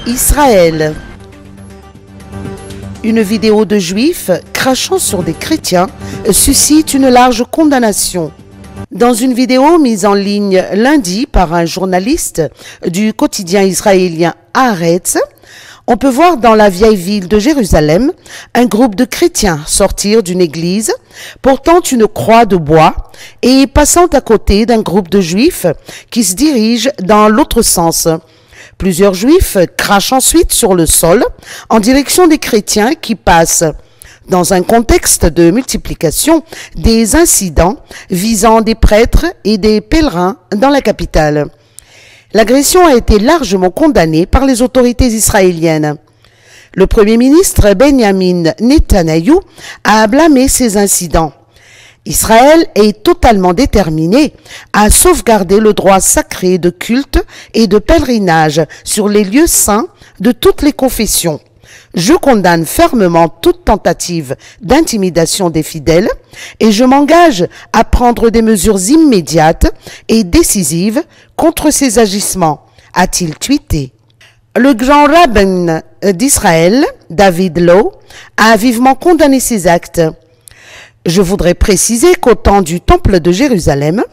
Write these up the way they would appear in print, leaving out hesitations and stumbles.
Israël. Une vidéo de juifs crachant sur des chrétiens suscite une large condamnation. Dans une vidéo mise en ligne lundi par un journaliste du quotidien israélien Haaretz, on peut voir dans la vieille ville de Jérusalem un groupe de chrétiens sortir d'une église, portant une croix de bois et passant à côté d'un groupe de juifs qui se dirigent dans l'autre sens. Plusieurs juifs crachent ensuite sur le sol en direction des chrétiens qui passent, dans un contexte de multiplication des incidents visant des prêtres et des pèlerins dans la capitale. L'agression a été largement condamnée par les autorités israéliennes. Le Premier ministre Benjamin Netanyahou a blâmé ces incidents. Israël est totalement déterminé à sauvegarder le droit sacré de culte et de pèlerinage sur les lieux saints de toutes les confessions. Je condamne fermement toute tentative d'intimidation des fidèles et je m'engage à prendre des mesures immédiates et décisives contre ces agissements, a-t-il tweeté. Le grand rabbin d'Israël, David Low, a vivement condamné ces actes. Je voudrais préciser qu'au temps du Temple de Jérusalem,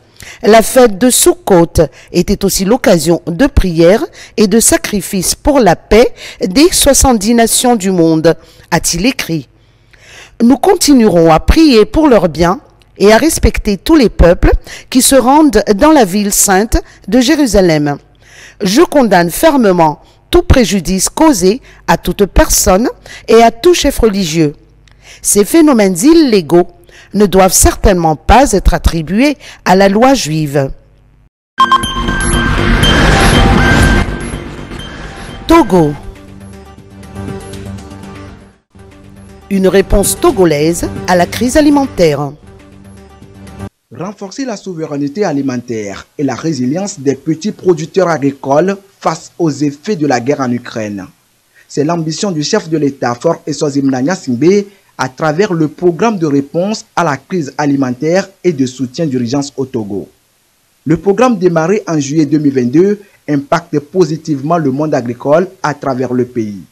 la fête de Sukkot était aussi l'occasion de prières et de sacrifices pour la paix des 70 nations du monde, a-t-il écrit. Nous continuerons à prier pour leur bien et à respecter tous les peuples qui se rendent dans la ville sainte de Jérusalem. Je condamne fermement tout préjudice causé à toute personne et à tout chef religieux. Ces phénomènes illégaux ne doivent certainement pas être attribués à la loi juive. Togo. Une réponse togolaise à la crise alimentaire. Renforcer la souveraineté alimentaire et la résilience des petits producteurs agricoles face aux effets de la guerre en Ukraine. C'est l'ambition du chef de l'État, Faure Eswazimana Gnassingbé, à travers le programme de réponse à la crise alimentaire et de soutien d'urgence au Togo. Le programme démarré en juillet 2022 impacte positivement le monde agricole à travers le pays.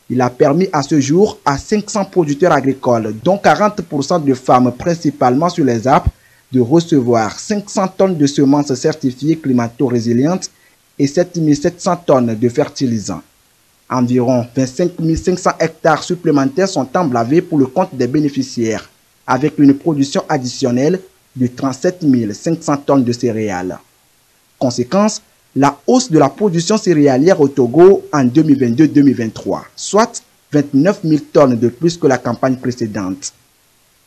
Il a permis à ce jour à 500 producteurs agricoles, dont 40% de femmes principalement sur les Alpes, de recevoir 500 tonnes de semences certifiées climato-résilientes et 7700 tonnes de fertilisants. Environ 25 500 hectares supplémentaires sont emblavés pour le compte des bénéficiaires, avec une production additionnelle de 37 500 tonnes de céréales. Conséquence, la hausse de la production céréalière au Togo en 2022-2023, soit 29 000 tonnes de plus que la campagne précédente.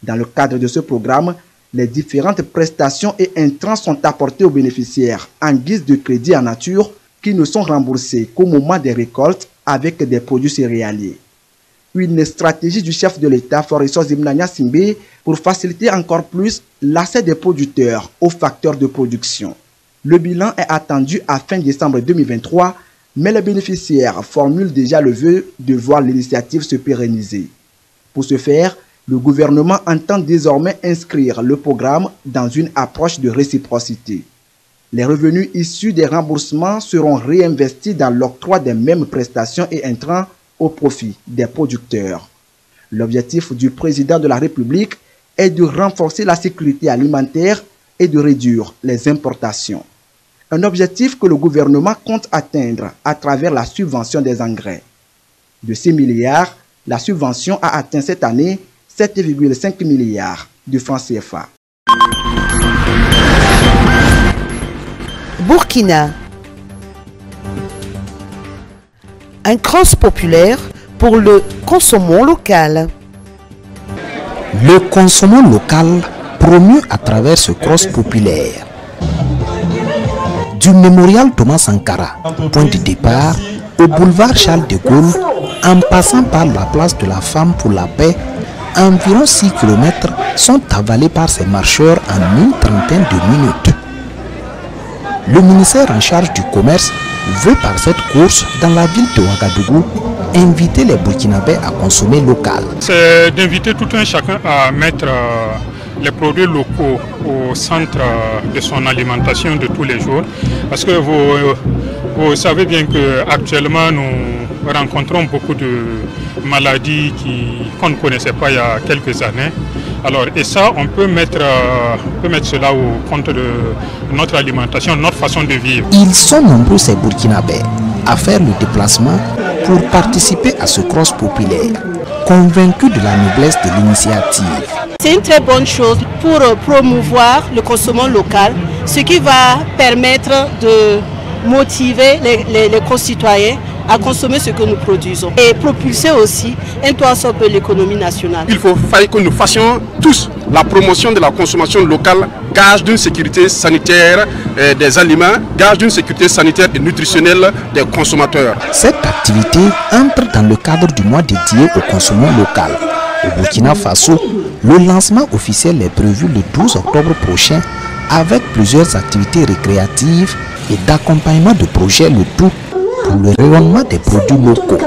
Dans le cadre de ce programme, les différentes prestations et intrants sont apportés aux bénéficiaires en guise de crédits en nature qui ne sont remboursés qu'au moment des récoltes avec des produits céréaliers. Une stratégie du chef de l'État, Faure Eswazimana Gnassingbé, pour faciliter encore plus l'accès des producteurs aux facteurs de production. Le bilan est attendu à fin décembre 2023, mais les bénéficiaires formulent déjà le vœu de voir l'initiative se pérenniser. Pour ce faire, le gouvernement entend désormais inscrire le programme dans une approche de réciprocité. Les revenus issus des remboursements seront réinvestis dans l'octroi des mêmes prestations et intrants au profit des producteurs. L'objectif du président de la République est de renforcer la sécurité alimentaire et de réduire les importations. Un objectif que le gouvernement compte atteindre à travers la subvention des engrais. De 6 milliards, la subvention a atteint cette année 7,5 milliards de francs CFA. Burkina. Un cross populaire pour le consommons local. Le consommons local promu à travers ce cross populaire. Du mémorial Thomas Sankara, point de départ, au boulevard Charles de Gaulle, en passant par la place de la Femme pour la paix, environ 6 km sont avalés par ces marcheurs en une trentaine de minutes. Le ministère en charge du commerce veut par cette course dans la ville de Ouagadougou inviter les Burkinabés à consommer local. C'est d'inviter tout un chacun à mettre les produits locaux au centre de son alimentation de tous les jours. Parce que vous savez bien qu'actuellement, nous rencontrons beaucoup de maladies qu'on ne connaissait pas il y a quelques années. Alors, et ça, on peut mettre cela au compte de notre alimentation, notre façon de vivre. Ils sont nombreux ces Burkinabés à faire le déplacement pour participer à ce cross populaire, convaincus de la noblesse de l'initiative. C'est une très bonne chose pour promouvoir le consommation local, ce qui va permettre de motiver les concitoyens à consommer ce que nous produisons et propulser aussi un toit sur l'économie nationale. Il faut que nous fassions tous la promotion de la consommation locale, gage d'une sécurité sanitaire des aliments, gage d'une sécurité sanitaire et nutritionnelle des consommateurs. Cette activité entre dans le cadre du mois dédié au consommation local. Au Burkina Faso, le lancement officiel est prévu le 12 octobre prochain avec plusieurs activités récréatives et d'accompagnement de projets, le tout pour le rayonnement des produits locaux.